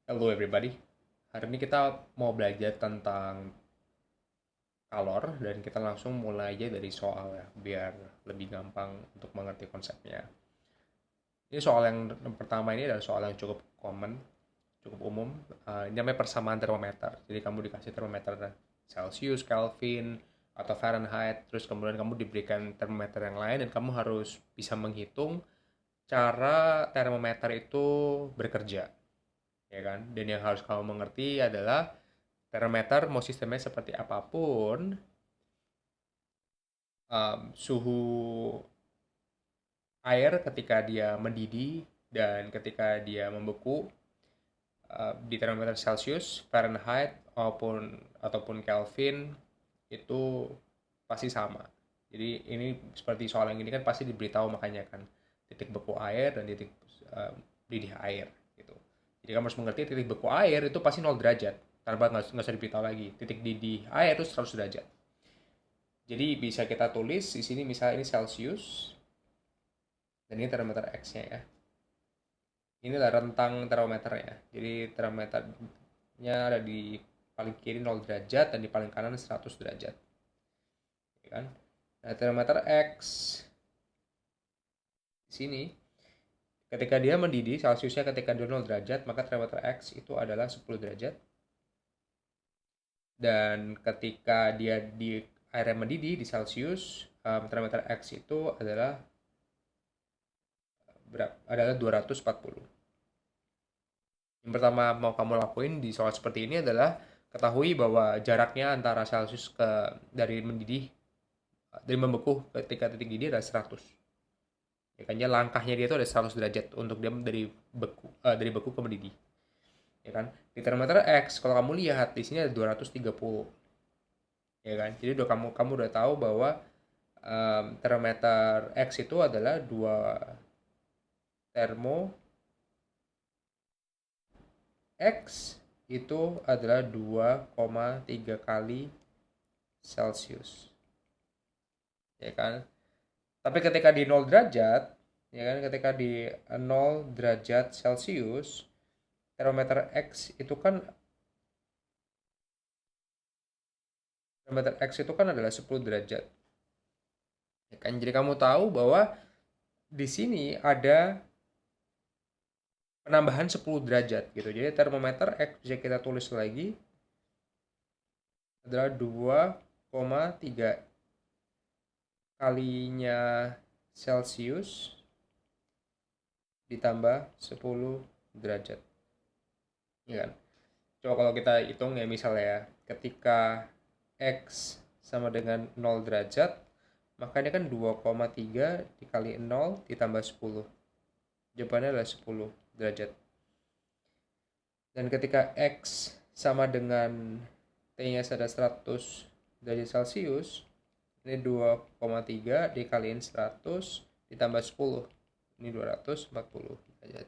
Hello everybody. Hari ini kita mau belajar tentang kalor dan kita langsung mulai aja dari soal ya, biar lebih gampang untuk mengerti konsepnya. Ini soal yang pertama ini adalah soal yang cukup common, cukup umum. Ini namanya persamaan termometer. Jadi kamu dikasih termometer Celsius, Kelvin, atau Fahrenheit, terus kemudian kamu diberikan termometer yang lain dan kamu harus bisa menghitung cara termometer itu bekerja, ya kan? Dan yang harus kamu mengerti adalah termometer mau sistemnya seperti apapun, suhu air ketika dia mendidih dan ketika dia membeku, di termometer Celsius, Fahrenheit ataupun Kelvin itu pasti sama. Jadi ini seperti soal yang ini kan pasti diberitahu makanya kan titik beku air dan titik uh, didih air gitu. Jadi kamu harus mengerti titik beku air itu pasti 0 derajat tanpa nggak usah diberitahu lagi. Titik didih air itu 100 derajat. Jadi bisa kita tulis di sini misalnya ini Celsius dan ini termometer X-nya ya. Inilah rentang termometernya. Jadi termometernya ada di paling kiri 0 derajat dan di paling kanan 100 derajat. Ya kan? Nah, termometer X di sini ketika dia mendidih, Celsiusnya ketika dia 0 derajat, maka termometer X itu adalah 10 derajat. Dan ketika dia di air yang mendidih di Celsius, termometer X itu adalah berapa? Adalah 240. Yang pertama mau kamu lakuin di soal seperti ini adalah ketahui bahwa jaraknya antara Celsius ke dari mendidih dari membeku ketika titik didih adalah 100. Ya kan ya langkahnya dia itu ada 100 derajat untuk dia dari beku ke mendidih. Ya kan? Di termometer X kalau kamu lihat di sini ada 230. Ya kan? Jadi udah kamu udah tahu bahwa termometer X itu adalah 2 termo X itu adalah 2,3 kali Celsius, ya kan? Tapi ketika di 0 derajat, ya kan, ketika di 0 derajat Celsius, termometer X itu kan adalah 10 derajat. Ya kan? Jadi kamu tahu bahwa di sini ada penambahan 10 derajat gitu. Jadi termometer X bisa kita tulis lagi adalah 2,3 kalinya Celsius ditambah 10 derajat. Ya kan? Coba kalau kita hitung ya misalnya ya, ketika X sama dengan 0 derajat, maka ini kan 2,3 dikali 0 ditambah 10. Jawabannya adalah 10 derajat. Dan ketika X sama dengan T-nya ada 100 derajat Celcius, ini 2,3 dikaliin 100 ditambah 10. Ini 240 derajat.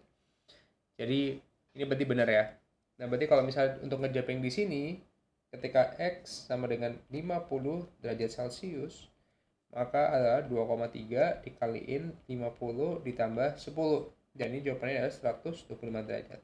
Jadi ini berarti benar ya. Nah, berarti kalau misalnya untuk ngejaping di sini, ketika X sama dengan 50 derajat Celcius, maka adalah 2,3 dikaliin 50 ditambah 10. Dan ini jawabannya adalah 125 derajat.